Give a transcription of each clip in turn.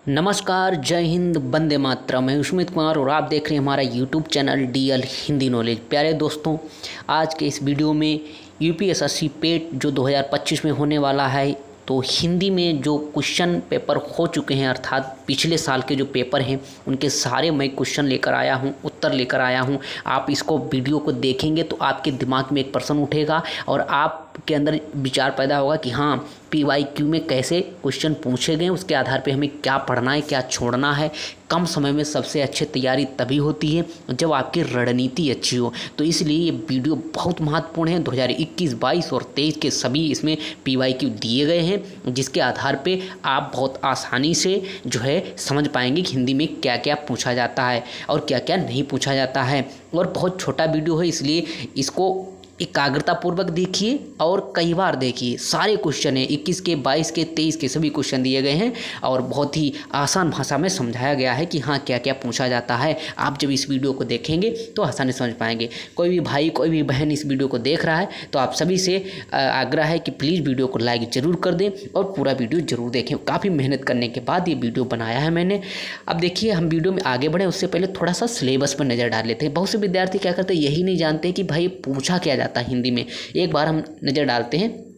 नमस्कार, जय हिंद, वंदे मातरम। मैं सुमित कुमार और आप देख रहे हैं हमारा YouTube channel DL Hindi knowledge. प्यारे दोस्तों, आज के इस वीडियो में यूपीएससी पेट जो 2025 में होने वाला है, तो हिंदी में जो क्वेश्चन पेपर हो चुके हैं, अर्थात पिछले साल के जो पेपर हैं उनके सारे मैं क्वेश्चन लेकर आया हूं, उत्तर लेकर आया हूं। आप इसको वीडियो को देखेंगे तो आपके दिमाग में एक प्रश्न उठेगा और आपके अंदर विचार पैदा होगा कि हाँ, पीवाईक्यू में कैसे क्वेश्चन पूछे गए, उसके आधार पे हमें क्या पढ़ना है, क्या छोड़ना है। कम समय में सबसे अच्छी तैयारी तभी होती है जब आपकी रणनीति अच्छी हो। तो इसलिए ये वीडियो बहुत महत्वपूर्ण है। 2021, 22 और 23 के सभी इसमें पीवाईक्यू दिए गए हैं, जिसके आधार पे आप बहुत आसानी से जो है समझ पाएंगे कि हिंदी में क्या क्या पूछा जाता है और क्या क्या नहीं पूछा जाता है। और बहुत छोटा वीडियो है, इसलिए इसको एकाग्रतापूर्वक देखिए और कई बार देखिए। सारे क्वेश्चन हैं, 21 के, 22 के, 23 के सभी क्वेश्चन दिए गए हैं और बहुत ही आसान भाषा में समझाया गया है कि हाँ, क्या क्या पूछा जाता है। आप जब इस वीडियो को देखेंगे तो आसानी समझ पाएंगे। कोई भी भाई, कोई भी बहन इस वीडियो को देख रहा है तो आप सभी से आग्रह है कि प्लीज़ वीडियो को लाइक ज़रूर कर दें और पूरा वीडियो ज़रूर देखें। काफ़ी मेहनत करने के बाद ये वीडियो बनाया है मैंने। अब देखिए, हम वीडियो में आगे बढ़ें उससे पहले थोड़ा सा सिलेबस पर नज़र डाल लेते हैं। बहुत से विद्यार्थी क्या करते हैं, यही नहीं जानते कि भाई पूछा क्या जाता है हिंदी में। एक बार हम नज़र डालते हैं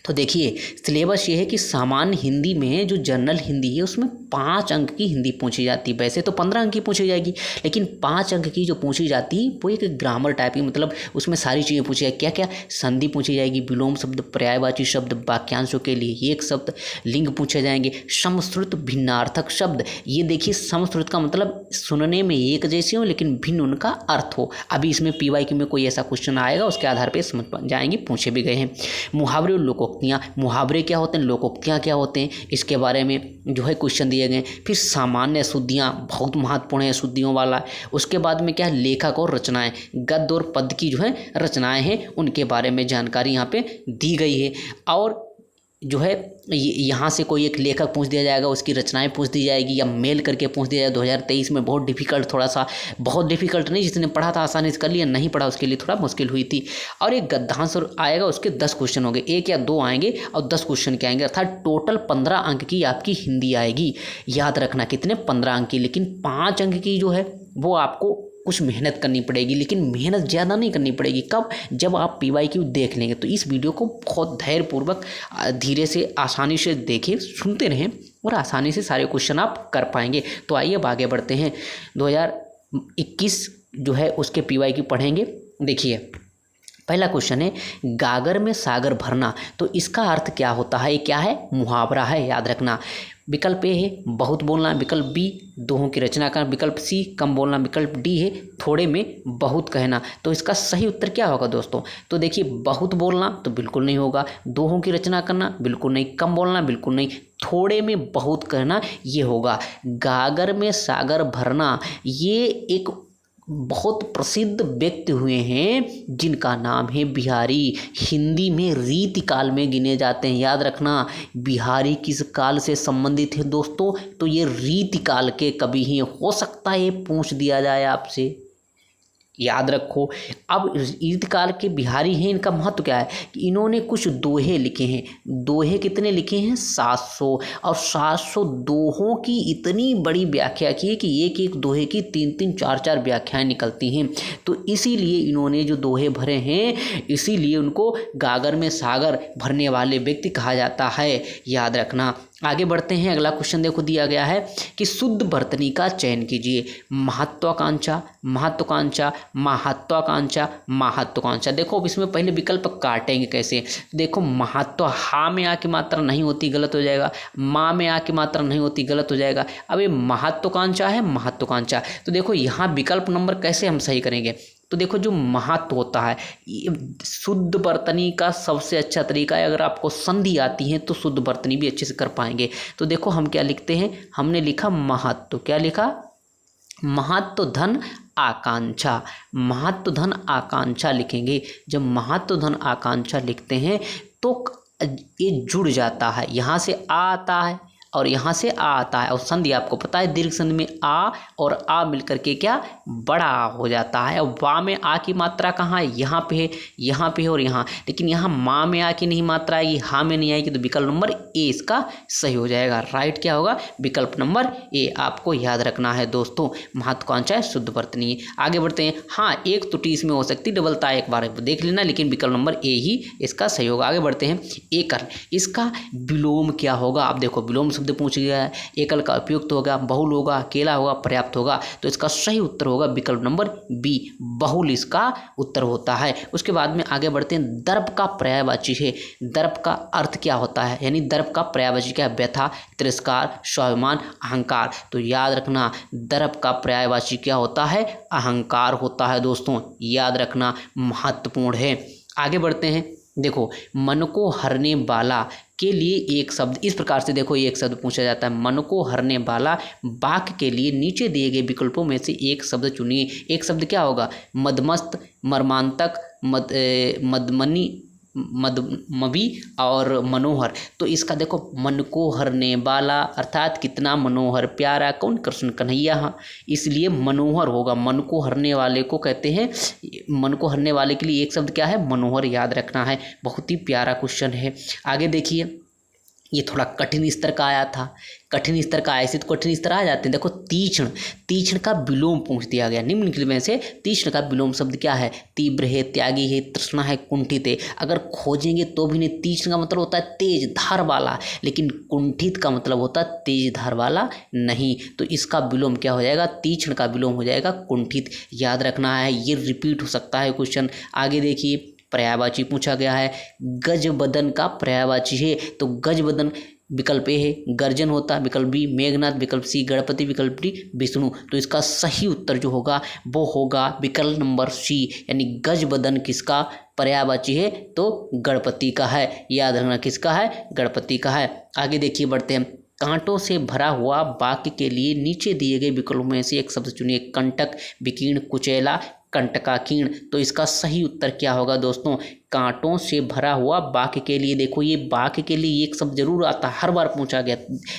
तो देखिए, सिलेबस ये है कि सामान्य हिंदी में जो जनरल हिंदी है उसमें 5 अंक की हिंदी पूछी जाती है। वैसे तो 15 अंक की पूछी जाएगी, लेकिन 5 अंक की जो पूछी जाती है वो एक ग्रामर टाइप की, मतलब उसमें सारी चीज़ें पूछी जाएगी। क्या क्या? संधि पूछी जाएगी, विलोम शब्द, पर्यायवाची शब्द, वाक्यांशों के लिए एक शब्द, लिंग पूछे जाएंगे, समश्रुत भिन्नार्थक शब्द। ये देखिए, समश्रुत का मतलब सुनने में एक जैसे हो लेकिन भिन्न उनका अर्थ हो। अभी इसमें पीवाईक्यू में कोई ऐसा क्वेश्चन आएगा, उसके आधार पर समझ जाएंगे, पूछे भी गए हैं। मुहावरे और लोकोक्तियाँ। मुहावरे क्या होते हैं, लोकोक्तियाँ क्या होते हैं, इसके बारे में जो है क्वेश्चन दिए गए। फिर सामान्य शुद्धियाँ, बहुत महत्वपूर्ण है शुद्धियों वाला। उसके बाद में क्या है, लेखक और रचनाएं, गद्य और पद्य की जो है रचनाएं हैं, उनके बारे में जानकारी यहाँ पे दी गई है। और जो है यहाँ से कोई एक लेखक पूछ दिया जाएगा, उसकी रचनाएं पूछ दी जाएगी या मेल करके पूछ दिया जाएगा। 2023 में बहुत डिफिकल्ट, थोड़ा सा बहुत डिफिकल्ट नहीं, जिसने पढ़ा था आसानी से कर लिया, नहीं पढ़ा उसके लिए थोड़ा मुश्किल हुई थी। और एक गद्यांश आएगा, उसके 10 क्वेश्चन होंगे, 1 या 2 आएंगे और 10 क्वेश्चन के आएंगे, अर्थात टोटल 15 अंक की आपकी हिंदी आएगी। याद रखना, कितने? 15 अंक की। लेकिन 5 अंक की जो है वो आपको कुछ मेहनत करनी पड़ेगी, लेकिन मेहनत ज़्यादा नहीं करनी पड़ेगी। कब? जब आप पीवाईक्यू देख लेंगे। तो इस वीडियो को बहुत धैर्यपूर्वक धीरे से आसानी से देखें, सुनते रहें और आसानी से सारे क्वेश्चन आप कर पाएंगे। तो आइए अब आगे बढ़ते हैं। 2021 जो है उसके पीवाईक्यू पढ़ेंगे। देखिए, पहला क्वेश्चन है, गागर में सागर भरना। तो इसका अर्थ क्या होता है? क्या है? मुहावरा है, याद रखना। विकल्प ए है बहुत बोलना, विकल्प बी दोहों की रचना करना, विकल्प सी कम बोलना, विकल्प डी है थोड़े में बहुत कहना। तो इसका सही उत्तर क्या होगा दोस्तों? तो देखिए, बहुत बोलना तो बिल्कुल नहीं होगा, दोहों की रचना करना बिल्कुल नहीं, कम बोलना बिल्कुल नहीं, थोड़े में बहुत कहना ये होगा। गागर में सागर भरना, ये एक बहुत प्रसिद्ध व्यक्ति हुए हैं जिनका नाम है बिहारी। हिंदी में रीतिकाल में गिने जाते हैं। याद रखना, बिहारी किस काल से संबंधित है दोस्तों? तो ये रीतिकाल के कवि ही हो सकता है पूछ दिया जाए आपसे, याद रखो। अब रीतिकाल के बिहारी हैं, इनका महत्व क्या है कि इन्होंने कुछ दोहे लिखे हैं। दोहे कितने लिखे हैं? 700। और 700 दोहों की इतनी बड़ी व्याख्या की है कि एक एक दोहे की 3-3, 4-4 व्याख्याएं निकलती हैं। तो इसीलिए इन्होंने जो दोहे भरे हैं, इसीलिए उनको गागर में सागर भरने वाले व्यक्ति कहा जाता है। याद रखना। आगे बढ़ते हैं। अगला क्वेश्चन देखो, दिया गया है कि शुद्ध वर्तनी का चयन कीजिए। महत्वाकांक्षा, महत्वाकांक्षा, महत्वाकांक्षा, महत्वाकांक्षा। देखो, अब इसमें पहले विकल्प काटेंगे कैसे। देखो, महत्व हा में आ की मात्रा नहीं होती, गलत हो जाएगा। माँ में आ की मात्रा नहीं होती, गलत हो जाएगा। अब ये महत्वाकांक्षा है, महत्वाकांक्षा। तो देखो, यहाँ विकल्प नंबर कैसे हम सही करेंगे। तो देखो, जो महत्व होता है, शुद्ध वर्तनी का सबसे अच्छा तरीका है, अगर आपको संधि आती है तो शुद्ध वर्तनी भी अच्छे से कर पाएंगे। तो देखो, हम क्या लिखते हैं, हमने लिखा महत्व। क्या लिखा? महत्व धन आकांक्षा। महत्व धन आकांक्षा लिखेंगे। जब महत्व धन आकांक्षा लिखते हैं तो ये जुड़ जाता है, यहाँ से आ आता है, और यहाँ से आ आता है, और संधि आपको पता है दीर्घ संधि में आ और आ मिलकर के क्या बड़ा आ हो जाता है। और वा में आ की मात्रा कहाँ है, यहाँ पे है, यहाँ पे है और यहाँ, लेकिन यहाँ माँ में आ की नहीं मात्रा आएगी, हाँ में नहीं आएगी, तो विकल्प नंबर ए इसका सही हो जाएगा। राइट क्या होगा, विकल्प नंबर ए आपको याद रखना है दोस्तों। महत्वाकांक्षा शुद्ध वर्तनी। आगे बढ़ते हैं। हाँ, एक त्रुटि इसमें हो सकती, डबलता एक बार देख लेना, लेकिन विकल्प नंबर ए ही इसका सही होगा। आगे बढ़ते हैं। एकल, इसका विलोम क्या होगा। आप देखो विलोम शब्द पूछ गया है, एकल का उपयुक्त होगा, बहुल होगा, अकेला होगा, पर्याप्त होगा, तो इसका सही उत्तर होगा विकल्प नंबर बी, बहुल इसका उत्तर होता है। उसके बाद में आगे बढ़ते हैं। दर्प का पर्यायवाची है। दर्प का अर्थ क्या होता है, यानी दर्प का पर्यायवाची क्या है, व्यथा, तिरस्कार, स्वाभिमान, अहंकार। तो याद रखना दर्प का पर्यायवाची क्या होता है, अहंकार होता है दोस्तों, याद रखना महत्वपूर्ण है। आगे बढ़ते हैं। देखो मन को हरने वाला के लिए एक शब्द, इस प्रकार से देखो एक शब्द पूछा जाता है, मन को हरने वाला वाक्य के लिए नीचे दिए गए विकल्पों में से एक शब्द चुनिए। एक शब्द क्या होगा, मदमस्त, मर्मांतक, मदमनी, मदमवी और मनोहर। तो इसका देखो मन को हरने वाला अर्थात कितना मनोहर प्यारा, कौन, कृष्ण कन्हैया, हाँ, इसलिए मनोहर होगा। मन को हरने वाले को कहते हैं, मन को हरने वाले के लिए एक शब्द क्या है, मनोहर, याद रखना है। बहुत ही प्यारा क्वेश्चन है। आगे देखिए, ये थोड़ा कठिन स्तर का आया था, कठिन स्तर का ऐसे तो कठिन स्तर आ जाते हैं। देखो तीक्ष्ण, तीक्ष्ण का विलोम पूछ दिया गया। निम्नलिखित में से तीक्ष्ण का विलोम शब्द क्या है, तीव्र है, त्यागी है, तृष्णा है, कुंठित है। अगर खोजेंगे तो भी नहीं, तीक्ष्ण का मतलब होता है तेज धार वाला, लेकिन कुंठित का मतलब होता है तेज धार वाला नहीं। तो इसका विलोम क्या हो जाएगा, तीक्ष्ण का विलोम हो जाएगा कुंठित, याद रखना है। ये रिपीट हो सकता है क्वेश्चन। आगे देखिए, पर्यायवाची पूछा गया है। गज बदन का पर्यायवाची है, तो गज बदन विकल्प ए है गर्जन होता है, विकल्प बी मेघनाथ, विकल्प सी गणपति, विकल्प डी विष्णु। तो इसका सही उत्तर जो होगा वो होगा विकल्प नंबर सी, यानी गज बदन किसका पर्यायवाची है, तो गणपति का है, याद रखना किसका है, गणपति का है। आगे देखिए, बढ़ते हैं। कांटों से भरा हुआ वाक्य के लिए नीचे दिए गए विकल्पों में से एक शब्द चुनिए। कंटक, विकीर्ण, कुचैला, कंटकाकीर्ण। तो इसका सही उत्तर क्या होगा दोस्तों, कांटों से भरा हुआ वाक्य के लिए। देखो ये वाक्य के लिए एक शब्द जरूर आता है, हर बार पूछा गया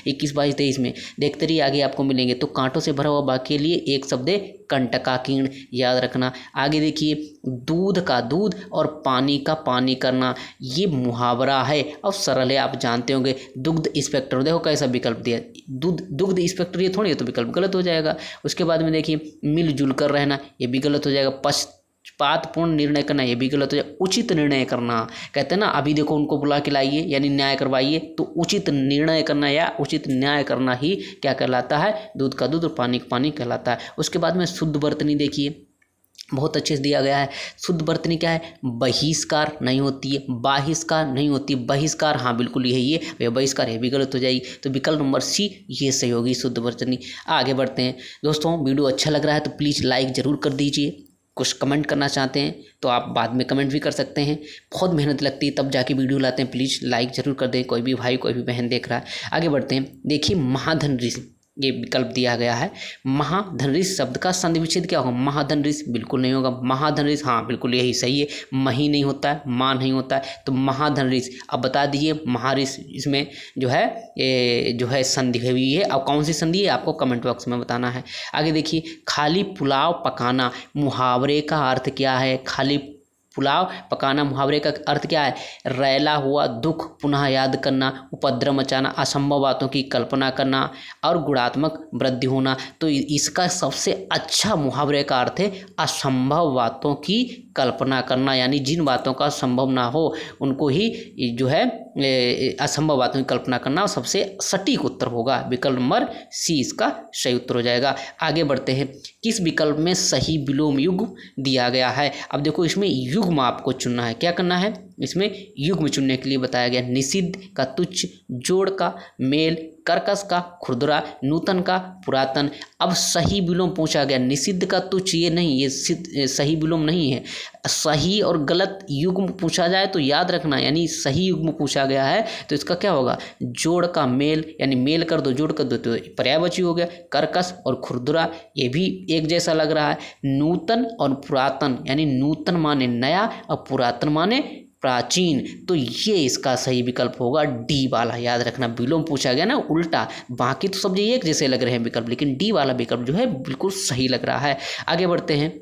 21, 22, 23 में, देखते रहिए आगे आपको मिलेंगे। तो कांटों से भरा हुआ वाक्य के लिए एक शब्द है कंटकाकीर्ण, याद रखना। आगे देखिए, दूध का दूध और पानी का पानी करना, ये मुहावरा है और सरल है, आप जानते होंगे। दुग्ध इंस्पेक्टर, देखो कैसा विकल्प दिया, दुग्ध इंस्पेक्टर, ये थोड़ी है, तो विकल्प गलत हो जाएगा। उसके बाद में देखिए, मिलजुल कर रहना, ये भी गलत हो जाएगा। पक्षपातपूर्ण निर्णय करना, ये भी गलत हो जाएगा। उचित निर्णय करना, कहते हैं ना, अभी देखो उनको बुला के लाइए यानी न्याय करवाइए, तो उचित निर्णय करना या उचित न्याय करना ही क्या कहलाता है, दूध का दूध और पानी का पानी कहलाता है। उसके बाद में शुद्ध वर्तनी देखिए, बहुत अच्छे से दिया गया है। शुद्ध वर्तनी क्या है, बहिष्कार नहीं होती है, बाहिष्कार नहीं होती, बहिष्कार, हाँ बिल्कुल ये बहिष्कार, ये भी गलत हो जाएगी। तो विकल्प नंबर सी ये सही होगी, शुद्ध वर्तनी। आगे बढ़ते हैं दोस्तों। वीडियो अच्छा लग रहा है तो प्लीज़ लाइक ज़रूर कर दीजिए। कुछ कमेंट करना चाहते हैं तो आप बाद में कमेंट भी कर सकते हैं। बहुत मेहनत लगती है तब जाके वीडियो लाते हैं, प्लीज़ लाइक ज़रूर कर दें, कोई भी भाई कोई भी बहन देख रहा है। आगे बढ़ते हैं। देखिए, महाधन ऋषि, ये विकल्प दिया गया है। महाधन ऋषि शब्द का संधि विच्छेद क्या होगा, महाधन ऋषि बिल्कुल नहीं होगा। महाधन ऋषि, हाँ बिल्कुल यही सही है। मही नहीं होता है, माँ नहीं होता है, तो महाधन ऋषि। अब बता दीजिए महाऋषि इसमें जो है ये जो है संधि हुई है, अब कौन सी संधि है आपको कमेंट बॉक्स में बताना है। आगे देखिए, खाली पुलाव पकाना, मुहावरे का अर्थ क्या है, खाली पुलाव पकाना मुहावरे का अर्थ क्या है, रैला हुआ दुख पुनः याद करना, उपद्रव मचाना, असंभव बातों की कल्पना करना और गुणात्मक वृद्धि होना। तो इसका सबसे अच्छा मुहावरे का अर्थ है असंभव बातों की कल्पना करना, यानी जिन बातों का संभव ना हो उनको ही जो है असंभव बातों की कल्पना करना सबसे सटीक उत्तर होगा। विकल्प नंबर सी इसका सही उत्तर हो जाएगा। आगे बढ़ते हैं। किस विकल्प में सही विलोम युग्म दिया गया है। अब देखो इसमें युग्म आपको चुनना है, क्या करना है, इसमें युग्म चुनने के लिए बताया गया। निषिद्ध का तुच्छ, जोड़ का मेल, कर्कश का खुरदुरा, नूतन का पुरातन। अब सही विलोम पूछा गया, निषिद्ध का तुच्छ ये नहीं, ये सही विलोम नहीं है। सही और गलत युग्म पूछा जाए तो याद रखना, यानी सही युग्म पूछा गया है तो इसका क्या होगा, जोड़ का मेल, यानी मेल कर दो जोड़ कर दो तो पर्यायवाची हो गया। कर्कश और खुरदुरा ये भी एक जैसा लग रहा है। नूतन और पुरातन, यानी नूतन माने नया और पुरातन माने प्राचीन, तो ये इसका सही विकल्प होगा डी वाला। याद रखना, विलोम पूछा गया ना उल्टा, बाकी तो सब एक जैसे लग रहे हैं विकल्प, लेकिन डी वाला विकल्प जो है बिल्कुल सही लग रहा है। आगे बढ़ते हैं,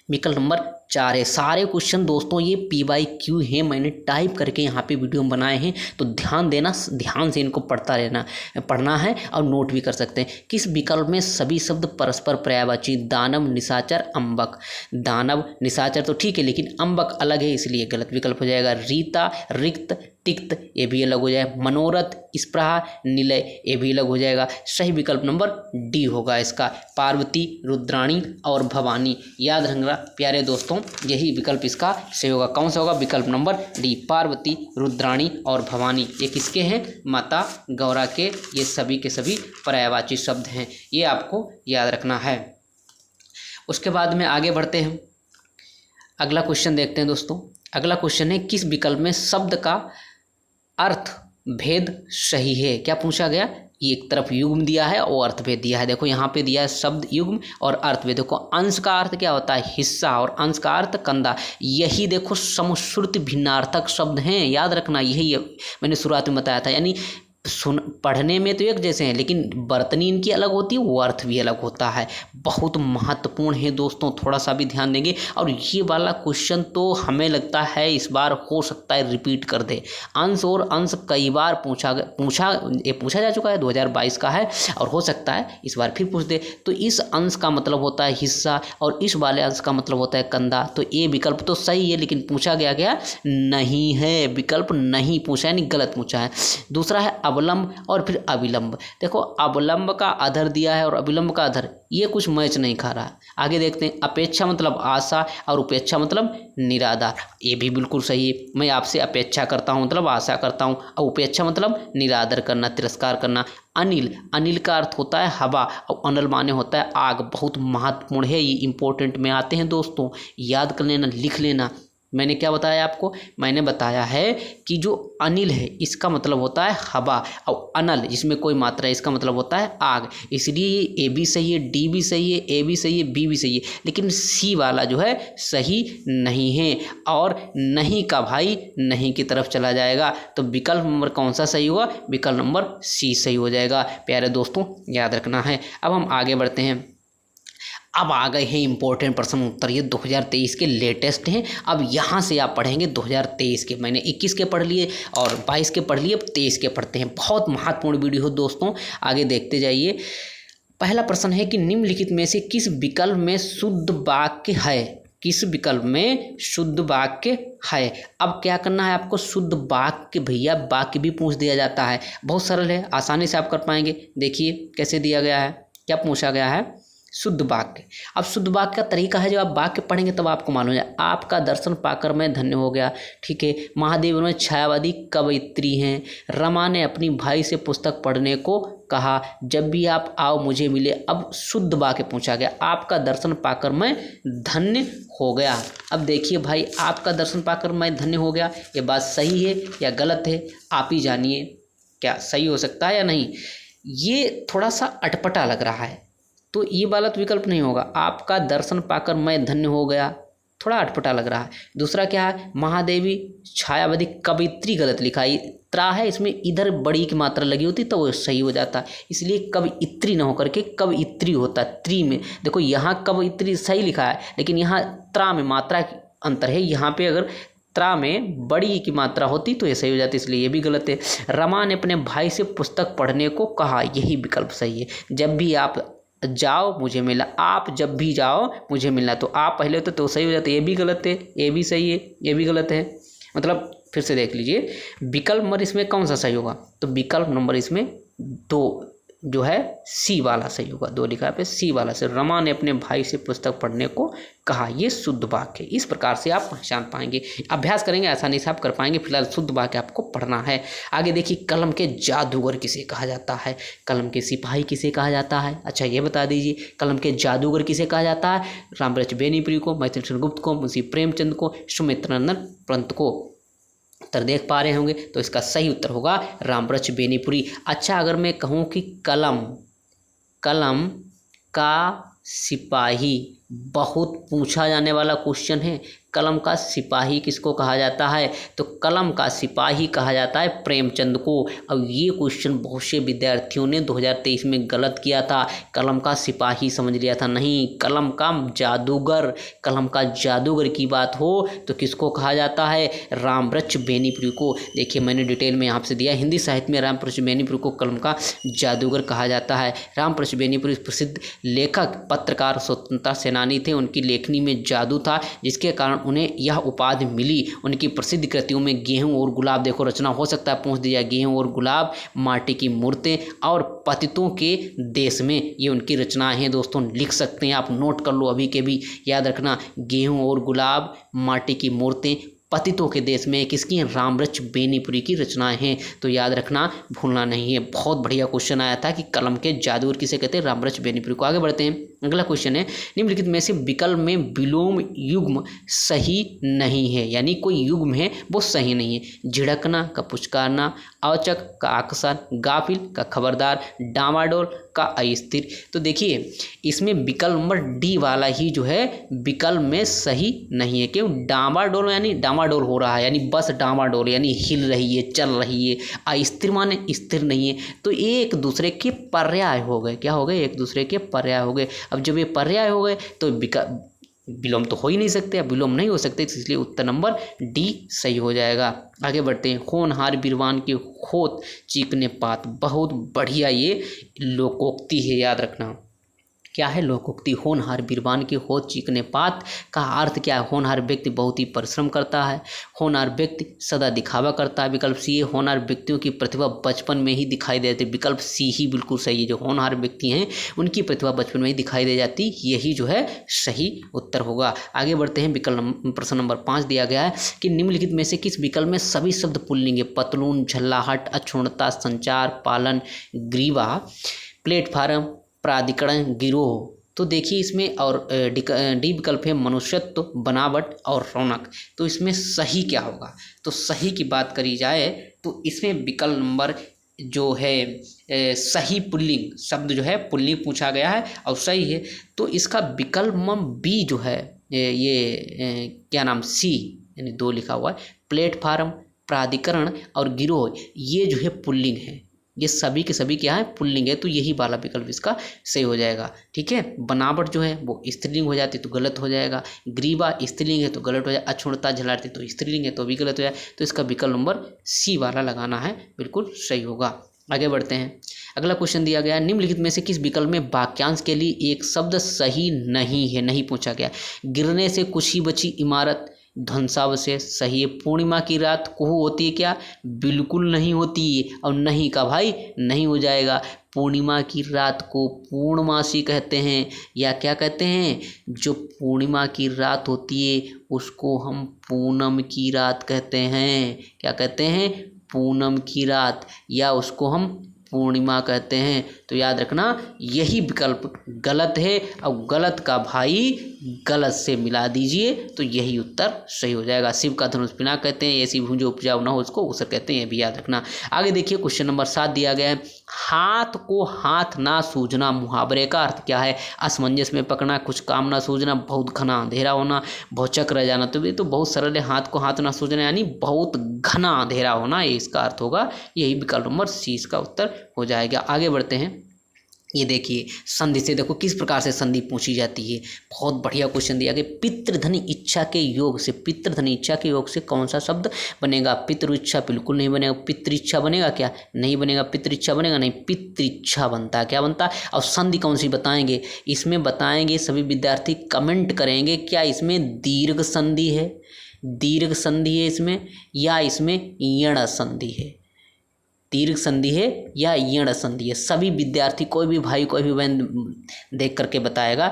विकल्प नंबर 4 है। सारे क्वेश्चन दोस्तों ये PYQ हैं, मैंने टाइप करके यहाँ पे वीडियो में बनाए हैं, तो ध्यान देना, ध्यान से इनको पढ़ना है और नोट भी कर सकते हैं। किस विकल्प में सभी शब्द परस्पर पर्यायवाची? दानव, निशाचर, अम्बक। दानव निशाचर तो ठीक है, लेकिन अम्बक अलग है, इसलिए गलत विकल्प हो जाएगा। रीता, रिक्त, तिक्त, ये भी अलग हो जाएगा। मनोरथ, स्पृहा, निलय, ये भी अलग हो जाएगा। सही विकल्प नंबर डी होगा इसका, पार्वती, रुद्राणी और भवानी। याद रखना प्यारे दोस्तों, यही विकल्प इसका सही होगा। कौन सा होगा? विकल्प नंबर डी, पार्वती, रुद्राणी और भवानी। ये किसके हैं? माता गौरा के। ये सभी के सभी पर्यायवाची शब्द हैं, ये आपको याद रखना है। उसके बाद में आगे बढ़ते हैं, अगला क्वेश्चन देखते हैं दोस्तों। अगला क्वेश्चन है, किस विकल्प में शब्द का अर्थ भेद सही है? क्या पूछा गया? ये एक तरफ युग्म दिया है और अर्थभेद दिया है। देखो यहाँ पे दिया है शब्द युग्म और अर्थभेद। देखो अंश का अर्थ क्या होता है? हिस्सा, और अंश का अर्थ कंधा। यही देखो समश्रुति भिन्नार्थक शब्द हैं, याद रखना, यही मैंने शुरुआत में बताया था। यानी पढ़ने में तो एक जैसे हैं, लेकिन बर्तनी इनकी अलग होती है, वो अर्थ भी अलग होता है। बहुत महत्वपूर्ण है दोस्तों, थोड़ा सा भी ध्यान देंगे। और ये वाला क्वेश्चन तो हमें लगता है इस बार हो सकता है रिपीट कर दे। अंश और अंश कई बार पूछा जा चुका है, 2022 का है, और हो सकता है इस बार फिर पूछ दे। तो इस अंश का मतलब होता है हिस्सा और इस वाले अंश का मतलब होता है कंधा। तो ये विकल्प तो सही है, लेकिन पूछा गया नहीं है, विकल्प नहीं पूछा, यानी गलत पूछा है। दूसरा है अवलंब और फिर अविलंब। देखो अवलंब का अधर दिया है और अविलंब का अधर, ये कुछ मैच नहीं खा रहा। आगे देखते हैं, अपेक्षा मतलब आशा और उपेक्षा मतलब निराधार। ये भी बिल्कुल सही है। मैं आपसे अपेक्षा करता हूँ मतलब आशा करता हूँ, और उपेक्षा मतलब निरादर करना, तिरस्कार करना। अनिल, अनिल का अर्थ होता है हवा और अनल माने होता है आग। बहुत महत्वपूर्ण है, ये इंपॉर्टेंट में आते हैं दोस्तों, याद कर लेना, लिख लेना। मैंने क्या बताया आपको? मैंने बताया है कि जो अनिल है इसका मतलब होता है हवा, और अनल जिसमें कोई मात्रा है इसका मतलब होता है आग। इसलिए ये ए भी सही है, डी भी सही है, ए भी सही है, बी भी सही है, लेकिन सी वाला जो है सही नहीं है। और नहीं का भाई नहीं की तरफ चला जाएगा। तो विकल्प नंबर कौन सा सही हुआ? विकल्प नंबर सी सही हो जाएगा। प्यारे दोस्तों याद रखना है। अब हम आगे बढ़ते हैं। अब आ गए हैं इंपॉर्टेंट प्रश्न उत्तर, ये 2023 के लेटेस्ट हैं। अब यहाँ से आप पढ़ेंगे 2023 के। मैंने 21 के पढ़ लिए और 22 के पढ़ लिए, अब 23 के पढ़ते हैं। बहुत महत्वपूर्ण वीडियो हो दोस्तों, आगे देखते जाइए। पहला प्रश्न है कि निम्नलिखित में से किस विकल्प में शुद्ध वाक्य है? किस विकल्प में शुद्ध वाक्य है? अब क्या करना है आपको? शुद्ध वाक्य, भैया वाक्य भी पूछ दिया जाता है, बहुत सरल है, आसानी से आप कर पाएंगे। देखिए कैसे दिया गया है, क्या पूछा गया है? शुद्ध वाक्य। अब शुद्ध वाक्य का तरीका है, जब आप वाक्य पढ़ेंगे तब आपको मालूम है। आपका दर्शन पाकर मैं धन्य हो गया, ठीक है। महादेव में छायावादी कवयित्री हैं। रमा ने अपनी भाई से पुस्तक पढ़ने को कहा, जब भी आप आओ मुझे मिले। अब शुद्ध वाक्य पूछा गया, आपका दर्शन पाकर मैं धन्य हो गया। अब देखिए भाई, आपका दर्शन पाकर मैं धन्य हो गया, ये बात सही है या गलत है? आप ही जानिए, क्या सही हो सकता है या नहीं। ये थोड़ा सा अटपटा लग रहा है, तो ये वाला तो विकल्प नहीं होगा। आपका दर्शन पाकर मैं धन्य हो गया, थोड़ा अटपटा लग रहा है। दूसरा क्या है? महादेवी छायावादी कवयित्री, गलत लिखा है, त्रा है, इसमें इधर बड़ी की मात्रा लगी होती तो वो सही हो जाता, इसलिए कवयित्री ना होकर के कवयित्री होता है। त्री में देखो, यहाँ कवयित्री सही लिखा है, लेकिन यहाँ त्रा में मात्रा अंतर है। यहाँ पे अगर त्रा में बड़ी की मात्रा होती तो ये सही हो जाती, इसलिए ये भी गलत है। रमा ने अपने भाई से पुस्तक पढ़ने को कहा, यही विकल्प सही है। जब भी आप जाओ मुझे मिलना, आप जब भी जाओ मुझे मिलना, तो आप पहले होते तो सही हो जाता, ये भी गलत है, ये भी सही है, ये भी गलत है। मतलब फिर से देख लीजिए, विकल्प नंबर इसमें कौन सा सही होगा? तो विकल्प नंबर इसमें 2 जो है सी वाला सही होगा। 2 लिखा पे सी वाला से। रमा ने अपने भाई से पुस्तक पढ़ने को कहा, ये शुद्ध वाक्य। इस प्रकार से आप पहचान पाएंगे, अभ्यास करेंगे आसानी से आप कर पाएंगे। फिलहाल शुद्ध वाक्य आपको पढ़ना है। आगे देखिए, कलम के जादूगर किसे कहा जाता है? कलम के सिपाही किसे कहा जाता है? अच्छा ये बता दीजिए, कलम के जादूगर किसे कहा जाता है? रामबृक्ष बेनीपुरी को, मैथिली शरण गुप्त को, मुंशी प्रेमचंद को, सुमित्रानंदन पंत को। उत्तर देख पा रहे होंगे, तो इसका सही उत्तर होगा रामबृक्ष बेनीपुरी। अच्छा, अगर मैं कहूँ कि कलम का सिपाही, बहुत पूछा जाने वाला क्वेश्चन है। कलम का सिपाही किसको कहा जाता है? तो कलम का सिपाही कहा जाता है प्रेमचंद को। अब ये क्वेश्चन बहुत से विद्यार्थियों ने 2023 में गलत किया था, कलम का सिपाही समझ लिया था। नहीं, कलम का जादूगर, कलम का जादूगर की बात हो तो किसको कहा जाता है? रामवृक्ष बेनीपुरी को। देखिए मैंने डिटेल में यहाँ से दिया, हिंदी साहित्य में रामवृक्ष बेनीपुरी को कलम का जादूगर कहा जाता है। रामवृक्ष बेनीपुरी प्रसिद्ध लेखक, पत्रकार, स्वतंत्रता सेनानी थे। उनकी लेखनी में जादू था जिसके कारण उन्हें यह उपाधि मिली। उनकी प्रसिद्ध कृतियों में गेहूं और गुलाब, देखो रचना हो सकता है पहुंच दिया, गेहूं और गुलाब, माटी की मूर्तें और पतितों के देश में, ये उनकी रचनाएं हैं। दोस्तों लिख सकते हैं आप, नोट कर लो अभी के भी, याद रखना, गेहूं और गुलाब, माटी की मूर्तें, पतितों के देश में किसकी हैं? रामवृक्ष बेनीपुरी की रचनाएं हैं। तो याद रखना, भूलना नहीं है। बहुत बढ़िया क्वेश्चन आया था कि कलम के जादूगर किसे कहते हैं? रामवृक्ष बेनीपुरी को। आगे बढ़ते हैं, अगला क्वेश्चन है, निम्नलिखित में से विकल्प में विलोम युग्म सही नहीं है, यानी कोई युग्म है वो सही नहीं है। झिड़कना का पुचकारना, औचक का आकर्षण, गाफिल का खबरदार, डामाडोल का अस्थिर। तो देखिए इसमें विकल्प नंबर डी वाला ही जो है विकल्प में सही नहीं है। क्यों? डामाडोल यानी डामाडोल हो रहा है, यानी बस डामाडोल यानी हिल रही है, चल रही है। अस्थिर माने स्थिर नहीं है। तो एक दूसरे के पर्याय हो गए। क्या हो गए? एक दूसरे के पर्याय हो गए। अब जब ये पर्याय हो गए तो विलोम तो हो ही नहीं सकते, अब विलोम नहीं हो सकते, इसलिए उत्तर नंबर डी सही हो जाएगा। आगे बढ़ते हैं, होनहार बीरवान की होत चीकने पात। बहुत बढ़िया ये लोकोक्ति है, याद रखना। क्या है लोकोक्ति? होनहार बीरवान की होत चीकने पात का अर्थ क्या है? होनहार व्यक्ति बहुत ही परिश्रम करता है, होनहार व्यक्ति सदा दिखावा करता है। विकल्प सी है, होनहार व्यक्तियों की प्रतिभा बचपन में ही दिखाई देती है। विकल्प सी ही बिल्कुल सही है, जो होनहार व्यक्ति हैं उनकी प्रतिभा बचपन में ही दिखाई दे जाती, यही जो है सही उत्तर होगा। आगे बढ़ते हैं, विकल्प प्रश्न नंबर 5 दिया गया है कि निम्नलिखित में से किस विकल्प में सभी शब्द पुल्लिंग है? पतलून, झल्लाहट, अक्षुण्णता, संचार, पालन, ग्रीवा, प्लेटफार्म, प्राधिकरण, गिरोह। तो देखिए इसमें और डी विकल्प है मनुष्यत्व, बनावट और रौनक। तो इसमें सही क्या होगा? तो सही की बात करी जाए तो इसमें विकल्प नंबर जो है सही पुल्लिंग शब्द जो है पुल्लिंग पूछा गया है और सही है। तो इसका विकल्प बी जो है ये क्या नाम सी यानी 2 लिखा हुआ है, प्लेटफार्म, प्राधिकरण और गिरोह, ये जो है पुल्लिंग है। ये सभी के सभी क्या है? पुल्लिंग है। तो यही वाला विकल्प इसका सही हो जाएगा। ठीक है, बनावट जो है वो स्त्रीलिंग हो जाती तो गलत हो जाएगा, ग्रीवा स्त्रीलिंग है तो गलत हो जाएगा, अक्षुण्णता झल्लाहट तो स्त्रीलिंग है तो भी गलत हो जाएगा। तो इसका विकल्प नंबर सी वाला लगाना है, बिल्कुल सही होगा। आगे बढ़ते हैं, अगला क्वेश्चन दिया गया, निम्नलिखित में से किस विकल्प में वाक्यांश के लिए एक शब्द सही नहीं है? नहीं पूछा गया। गिरने से कुछ ही बची इमारत, ध्वंसावशेष सही है। पूर्णिमा की रात कुहू होती है क्या? बिल्कुल नहीं होती है। और नहीं का भाई नहीं हो जाएगा। पूर्णिमा की रात को पूर्णमासी कहते हैं, या क्या कहते हैं? जो पूर्णिमा की रात होती है उसको हम पूनम की रात कहते हैं। क्या कहते हैं? पूनम की रात, या उसको हम पूर्णिमा कहते हैं। तो याद रखना यही विकल्प गलत है, और गलत का भाई गलत से मिला दीजिए तो यही उत्तर सही हो जाएगा। शिव का धनुष पिनाक कहते हैं, ऐसी भूमि जो उपजाऊ ना हो उसको उसर कहते हैं, ये भी याद रखना। आगे देखिए क्वेश्चन नंबर 7 दिया गया है, हाथ को हाथ ना सूझना मुहावरे का अर्थ क्या है? असमंजस में पकड़ना, कुछ काम ना सूझना, बहुत घना अंधेरा होना, भौचक रह जाना। तो ये तो बहुत सरल है, हाथ को हाथ ना सूझना यानी बहुत घना अंधेरा होना, ये इसका अर्थ होगा। यही विकल्प नंबर सी इसका उत्तर हो जाएगा। आगे बढ़ते हैं, ये देखिए संधि से देखो किस प्रकार से संधि पूछी जाती है। बहुत बढ़िया क्वेश्चन दिया गया, पितृधनी इच्छा के योग से, पितृधनी इच्छा के योग से कौन सा शब्द बनेगा? पितृ इच्छा बिल्कुल नहीं बनेगा। पितृइच्छा बनेगा क्या? नहीं बनेगा। पितृइच्छा बनेगा नहीं, पितृइच्छा बनता है। क्या बनता है? और संधि कौन सी बताएंगे? इसमें बताएंगे सभी विद्यार्थी कमेंट करेंगे, क्या इसमें दीर्घ संधि है, दीर्घ संधि है इसमें, या इसमें यण संधि है? दीर्घ संधि है या यण संधि है? सभी विद्यार्थी, कोई भी भाई कोई भी बहन देख करके बताएगा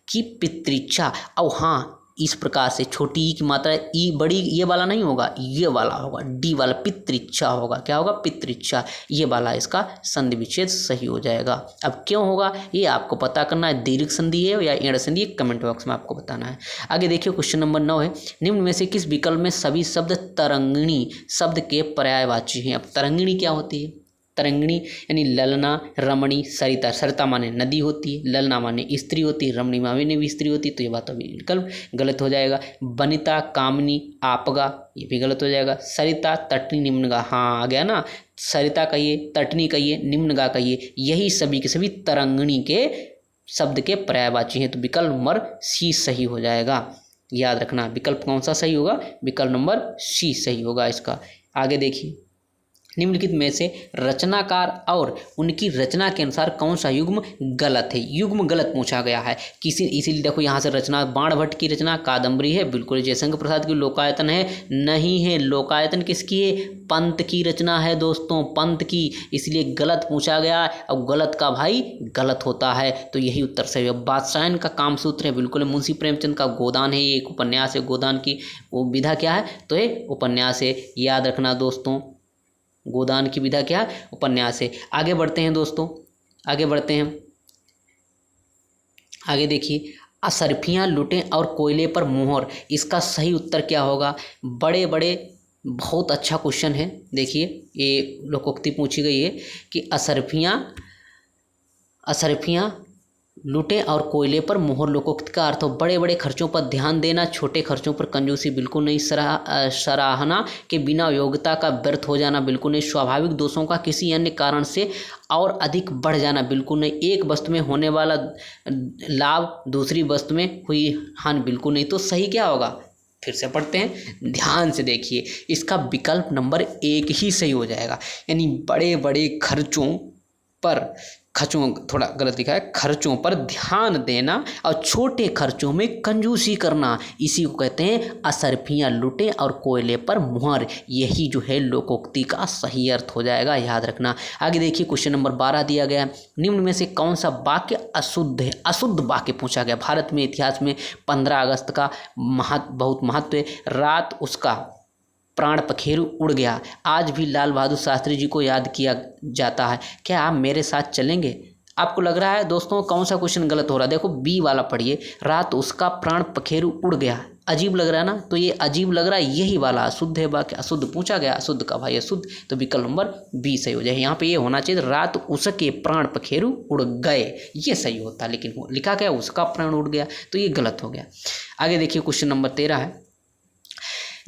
कि पितृइच्छा। और हाँ, इस प्रकार से छोटी ई की मात्रा ई बड़ी, ये वाला नहीं होगा, ये वाला होगा, डी वाला पितृइच्छा होगा। क्या होगा? पितृइच्छा, ये वाला इसका संधि विच्छेद सही हो जाएगा। अब क्यों होगा ये आपको पता करना है, दीर्घ संधि है या यण संधि है, कमेंट बॉक्स में आपको बताना है। आगे देखिए क्वेश्चन नंबर 9 है, निम्न में से किस विकल्प में सभी शब्द तरंगिणी शब्द के पर्यायवाची हैं? अब तरंगिणी क्या होती है? तरंगिणी यानी ललना, रमणी, सरिता। सरिता माने नदी होती है, ललना माने स्त्री होती है, रमणी माने भी स्त्री होती है, तो ये बात अभी विकल्प गलत हो जाएगा। वनिता, कामनी, आपगा, ये भी गलत हो जाएगा। सरिता, तटनी, निम्नगा, हाँ आ गया ना, सरिता कहिए, तटनी कहिए, निम्नगा कहिए, यही सभी के सभी तरंगिणी के शब्द के पर्यायवाची हैं, तो विकल्प नंबर सी सही हो जाएगा। याद रखना विकल्प कौन सा सही होगा, विकल्प नंबर सी सही होगा इसका। आगे देखिए, निम्नलिखित में से रचनाकार और उनकी रचना के अनुसार कौन सा युग्म गलत है। युग्म गलत पूछा गया है किसी, इसीलिए देखो यहाँ से रचना बाणभट्ट की रचना कादम्बरी है, बिल्कुल। जयशंकर प्रसाद की लोकायतन है, नहीं है। लोकायतन किसकी है, पंत की रचना है दोस्तों, पंत की, इसलिए गलत पूछा गया। अब गलत का भाई गलत होता है, तो यही उत्तर सही है। बादशाहन का कामसूत्र है, बिल्कुल। मुंशी प्रेमचंद का गोदान है, ये एक उपन्यास है। गोदान की वो विधा क्या है, तो ये उपन्यास है, याद रखना दोस्तों। गोदान की विधा क्या, उपन्यास है। आगे बढ़ते हैं दोस्तों, आगे बढ़ते हैं। आगे देखिए, असरफियाँ लुटें और कोयले पर मोहर, इसका सही उत्तर क्या होगा। बड़े बड़े बहुत अच्छा क्वेश्चन है। देखिए, ये लोकोक्ति पूछी गई है कि असरफियाँ लुटें और कोयले पर मोहर। लोकोक्ति का अर्थ हो बड़े बड़े खर्चों पर ध्यान देना, छोटे खर्चों पर कंजूसी बिल्कुल नहीं। सराहना के बिना योग्यता का व्यर्थ हो जाना बिल्कुल नहीं। स्वाभाविक दोषों का किसी अन्य कारण से और अधिक बढ़ जाना बिल्कुल नहीं। एक वस्तु में होने वाला लाभ दूसरी वस्तु में हुई हानि बिल्कुल नहीं। तो सही क्या होगा, फिर से पढ़ते हैं, ध्यान से देखिए। इसका विकल्प नंबर 1 ही सही हो जाएगा, यानी बड़े बड़े थोड़ा गलत लिखा है, खर्चों पर ध्यान देना और छोटे खर्चों में कंजूसी करना, इसी को कहते हैं असरफियाँ लुटें और कोयले पर मुहर। यही जो है लोकोक्ति का सही अर्थ हो जाएगा, याद रखना। आगे देखिए, क्वेश्चन नंबर 12 दिया गया है, निम्न में से कौन सा वाक्य अशुद्ध है। अशुद्ध वाक्य पूछा गया। भारत में इतिहास में 15 अगस्त का बहुत महत्व है। रात उसका प्राण पखेरु उड़ गया, आज भी लाल बहादुर शास्त्री जी को याद किया जाता है। क्या आप मेरे साथ चलेंगे। आपको लग रहा है दोस्तों कौन सा क्वेश्चन गलत हो रहा है, देखो बी वाला पढ़िए। रात उसका प्राण पखेरु उड़ गया, अजीब लग रहा है ना, तो ये अजीब लग रहा है, यही वाला अशुद्ध है वाक्य। अशुद्ध पूछा गया, अशुद्ध का भाई अशुद्ध, तो विकल्प नंबर बी सही हो जाए। यहाँ पे ये होना चाहिए रात उसके प्राण पखेरु उड़ गए, ये सही होता, लेकिन लिखा गया उसका प्राण उड़ गया, तो ये गलत हो गया। आगे देखिए, क्वेश्चन नंबर 13 है,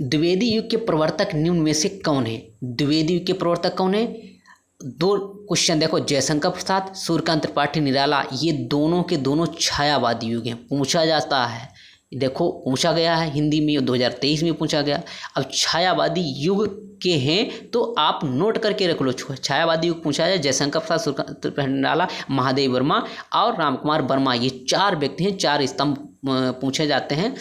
द्विवेदी युग के प्रवर्तक निम्न में से कौन है। द्विवेदी युग के प्रवर्तक कौन है। 2 क्वेश्चन देखो, जयशंकर प्रसाद, सूर्यकांत त्रिपाठी निराला, ये दोनों के दोनों छायावादी युग हैं, पूछा जाता है। देखो पूछा गया है हिंदी में, 2023 में पूछा गया। अब छायावादी युग के हैं तो आप नोट करके रख लो। छायावादी युग पूछा जाए, जयशंकर प्रसाद, सूर्यकांत त्रिपाठी निराला, महादेव वर्मा और रामकुमार वर्मा, ये 4 व्यक्ति हैं, 4 स्तंभ पूछे जाते हैं।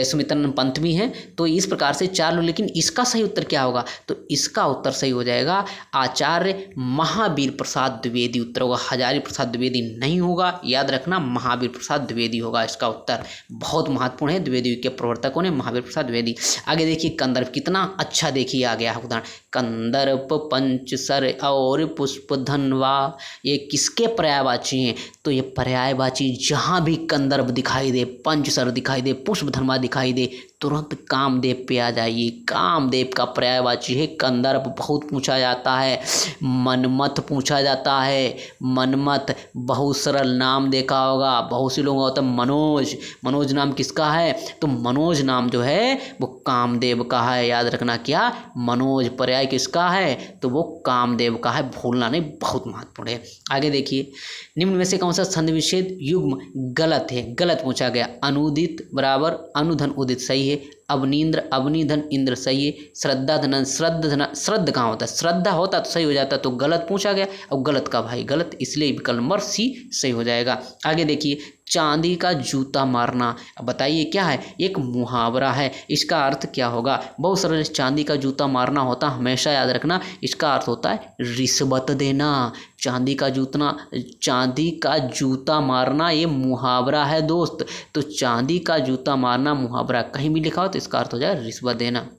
सुमित्रानंद पंत भी हैं, तो इस प्रकार से 4 लोग। लेकिन इसका सही उत्तर क्या होगा, तो इसका उत्तर सही हो जाएगा आचार्य महावीर प्रसाद द्विवेदी उत्तर होगा। हजारी प्रसाद द्विवेदी नहीं होगा, याद रखना महावीर प्रसाद द्विवेदी होगा इसका उत्तर। बहुत महत्वपूर्ण है, द्विवेदी के प्रवर्तकों ने महावीर प्रसाद द्विवेदी। आगे देखिए, कंदर्प कितना अच्छा देखिए आ गया उदाहरण। कंदर्प, पंचसर और पुष्पधनवा, ये किसके पर्यायवाची हैं, तो ये पर्यायवाची जहाँ भी कंदर्प दिखाई दे, पंचसर दिखाई दे, पुष्पधनवा दिखाई दे, तुरंत कामदेव पे आ जाइए। कामदेव का पर्यायवाची है कंदर्प। बहुत पूछा जाता है। मनमथ पूछा जाता है, मनमथ बहुत सरल नाम देखा होगा, बहुत से लोगों का होता है मनोज। मनोज नाम किसका है, तो मनोज नाम जो है वो कामदेव का है, याद रखना। क्या मनोज पर्याय किसका है, तो वो कामदेव का है, भूलना नहीं, बहुत महत्वपूर्ण है। आगे देखिए, निम्न में से कौन सा छंद विच्छेद युग्म गलत है। गलत पूछा गया। अनुदित बराबर अनुधन उदित सही है। अवनींद्र अवनिधन इंद्र सही है। श्रद्धा धनन श्रद्ध कहाँ होता है, श्रद्धा होता तो सही हो जाता, तो गलत पूछा गया। और गलत का भाई गलत, इसलिए विकल्प नंबर सी सही हो जाएगा। आगे देखिए, चांदी का जूता मारना, अब बताइए क्या है, एक मुहावरा है, इसका अर्थ क्या होगा। बहुत सरल, चांदी का जूता मारना होता, हमेशा याद रखना, इसका अर्थ होता है रिश्वत देना। चांदी का जूता मारना ये मुहावरा है दोस्त। तो चांदी का जूता मारना मुहावरा कहीं भी लिखा हो तो इसका अर्थ हो जाए रिश्वत देना।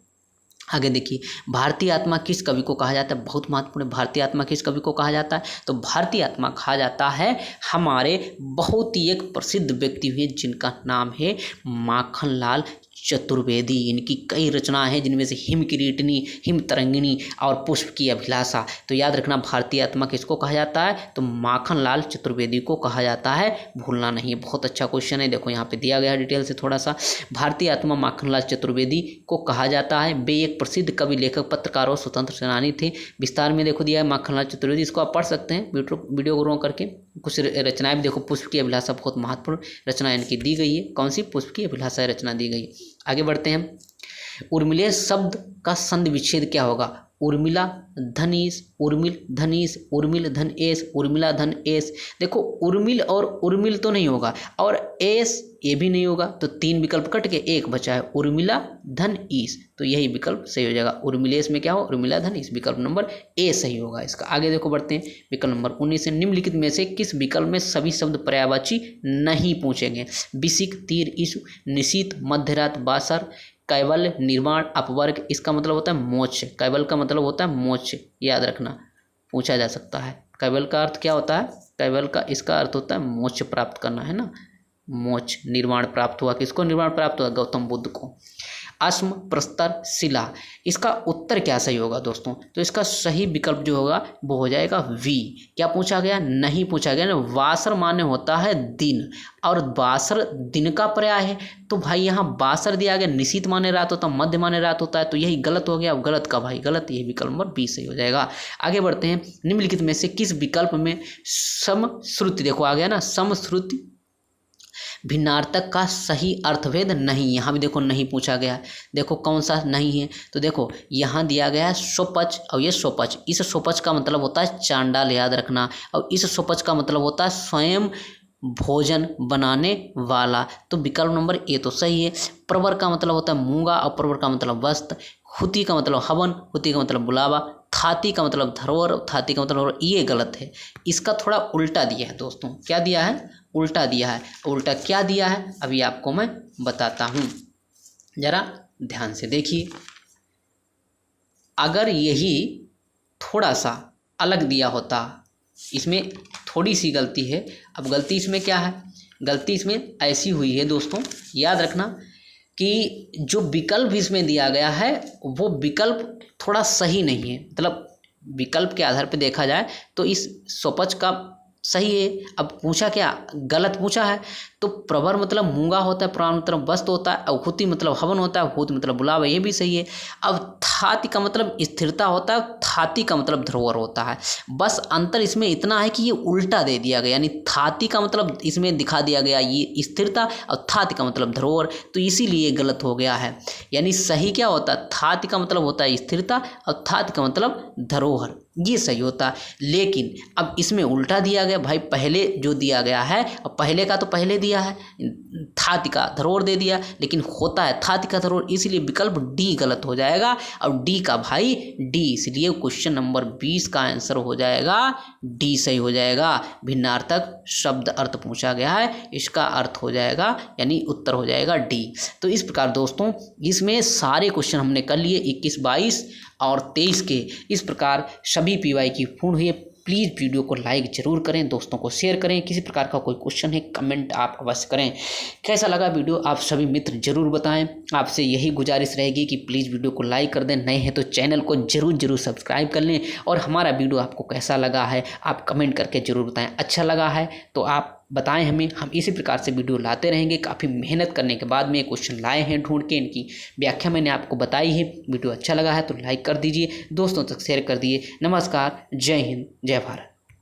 आगे देखिए, भारतीय आत्मा किस कवि को कहा जाता है। बहुत महत्वपूर्ण, भारतीय आत्मा किस कवि को कहा जाता है, तो भारतीय आत्मा कहा जाता है हमारे बहुत ही एक प्रसिद्ध व्यक्ति हुए जिनका नाम है माखनलाल चतुर्वेदी। इनकी कई रचनाएं हैं जिनमें से हिम किरीटिनी, हिम तरंगिणी और पुष्प की अभिलाषा। तो याद रखना भारतीय आत्मा किसको कहा जाता है, तो माखनलाल चतुर्वेदी को कहा जाता है, भूलना नहीं। बहुत अच्छा क्वेश्चन है, देखो यहाँ पे दिया गया है डिटेल से थोड़ा सा। भारतीय आत्मा माखनलाल चतुर्वेदी को कहा जाता है। वे एक प्रसिद्ध कवि, लेखक, पत्रकार और स्वतंत्र सेनानी थे। विस्तार में देखो दिया है माखनलाल चतुर्वेदी, इसको आप पढ़ सकते हैं वीडियो को रोक करके। कुछ रचनाएं भी देखो, पुष्प की अभिलाषा बहुत महत्वपूर्ण रचना इनकी दी गई है। कौन सी, पुष्प की अभिलाषा रचना दी गई है। आगे बढ़ते हैं। उर्मिलेश शब्द का संधि विच्छेद क्या होगा, उर्मिला धनीस, उर्मिल धनीस, उर्मिल धन एस, उर्मिला धन एस। देखो उर्मिल और उर्मिल तो नहीं होगा, और एस ये भी नहीं होगा, तो 3 विकल्प कट के एक बचा है, उर्मिला धन ईस। तो यही विकल्प सही हो जाएगा। उर्मिलेश में क्या हो, उर्मिला धन ईस, विकल्प नंबर ए सही होगा इसका। आगे देखो बढ़ते हैं। विकल्प नंबर 19 से निम्नलिखित में से किस विकल्प में सभी शब्द पर्यायवाची नहीं पूछेंगे, बिसिक, तीर, ईशु, निशीत, मध्यरात, बासर, कैवल्य, निर्वाण, अपवर्ग। इसका मतलब होता है मोक्ष। कैवल्य का मतलब होता है मोक्ष, याद रखना, पूछा जा सकता है। कैवल्य का अर्थ क्या होता है, कैवल्य का इसका अर्थ होता है मोक्ष प्राप्त करना, है ना, मोक्ष। निर्वाण प्राप्त हुआ, किसको निर्वाण प्राप्त हुआ, गौतम बुद्ध को। अश्म, प्रस्तर, शिला, इसका उत्तर क्या सही होगा दोस्तों, तो इसका सही विकल्प जो होगा वो हो जाएगा वी। क्या पूछा गया, नहीं पूछा गया ना। वासर माने होता है दिन, और बासर दिन का पर्याय है, तो भाई यहाँ बासर दिया गया, निशीत माने रात होता है, मध्य माने रात होता है, तो यही गलत हो गया। गलत का भाई गलत, यही विकल्प नंबर बी सही हो जाएगा। आगे बढ़ते हैं। निम्नलिखित में से किस विकल्प में समश्रुति, देखो आ गया ना, समश्रुति भिन्नार्थक का सही अर्थभेद नहीं, यहाँ भी देखो नहीं पूछा गया है। देखो कौन सा नहीं है, तो देखो यहाँ दिया गया है स्वपच और ये स्वपच। इस स्वपच का मतलब होता है चांडाल, याद रखना, और इस स्वपच का मतलब होता है स्वयं भोजन बनाने वाला। तो विकल्प नंबर ए तो सही है। प्रवर का मतलब होता है मूंगा, और प्रवर का मतलब वस्त्र। हुति का मतलब हवन, हुति का मतलब बुलावा। थाती का मतलब धरोहर, थाती का मतलब, ये गलत है। इसका थोड़ा उल्टा दिया है दोस्तों, क्या दिया है, उल्टा दिया है। उल्टा क्या दिया है अभी आपको मैं बताता हूँ, जरा ध्यान से देखिए। अगर यही थोड़ा सा अलग दिया होता, इसमें थोड़ी सी गलती है। अब गलती इसमें क्या है, गलती इसमें ऐसी हुई है दोस्तों, याद रखना कि जो विकल्प इसमें दिया गया है वो विकल्प थोड़ा सही नहीं है। मतलब विकल्प के आधार पर देखा जाए तो इस स्वपच का सही है। अब पूछा क्या, गलत पूछा है। तो प्रवर मतलब मूंगा होता है, प्राण मतलब वस्त्र होता है, और हुति मतलब हवन होता है, हुत मतलब बुलावा, ये भी सही है। अब थाति का मतलब स्थिरता होता है, थाति का मतलब धरोहर होता है। बस अंतर इसमें इतना है कि ये उल्टा दे दिया गया, यानी थाति का मतलब इसमें दिखा दिया गया ये स्थिरता, और थाति का मतलब धरोहर, तो इसीलिए गलत हो गया है। यानी सही क्या होता है, थाति का मतलब होता है स्थिरता, और थाति का मतलब धरोहर, ये सही होता है। लेकिन अब इसमें उल्टा दिया गया भाई, पहले जो दिया गया है, और पहले का तो पहले दिया है, थाति का धरोहर दे दिया, लेकिन होता है थाति का धरोहर, इसलिए विकल्प डी गलत हो जाएगा। और डी का भाई डी, इसलिए क्वेश्चन नंबर 20 का आंसर हो जाएगा डी सही हो जाएगा। भिन्नार्थक शब्द अर्थ पूछा गया है, इसका अर्थ हो जाएगा, यानी उत्तर हो जाएगा डी। तो इस प्रकार दोस्तों इसमें सारे क्वेश्चन हमने कर लिए, 21, 22 और 23 के। इस प्रकार सभी पीवाई की पूर्ण हुई। प्लीज़ वीडियो को लाइक ज़रूर करें, दोस्तों को शेयर करें। किसी प्रकार का कोई क्वेश्चन है कमेंट आप अवश्य करें। कैसा लगा वीडियो आप सभी मित्र ज़रूर बताएं। आपसे यही गुजारिश रहेगी कि प्लीज़ वीडियो को लाइक कर दें, नए हैं तो चैनल को ज़रूर सब्सक्राइब कर लें। और हमारा वीडियो आपको कैसा लगा है आप कमेंट करके ज़रूर बताएँ। अच्छा लगा है तो आप बताएं हमें, हम इसी प्रकार से वीडियो लाते रहेंगे। काफ़ी मेहनत करने के बाद में ये क्वेश्चन लाए हैं ढूंढ के, इनकी व्याख्या मैंने आपको बताई है। वीडियो अच्छा लगा है तो लाइक कर दीजिए, दोस्तों तक शेयर कर दिए। नमस्कार, जय हिंद, जय भारत।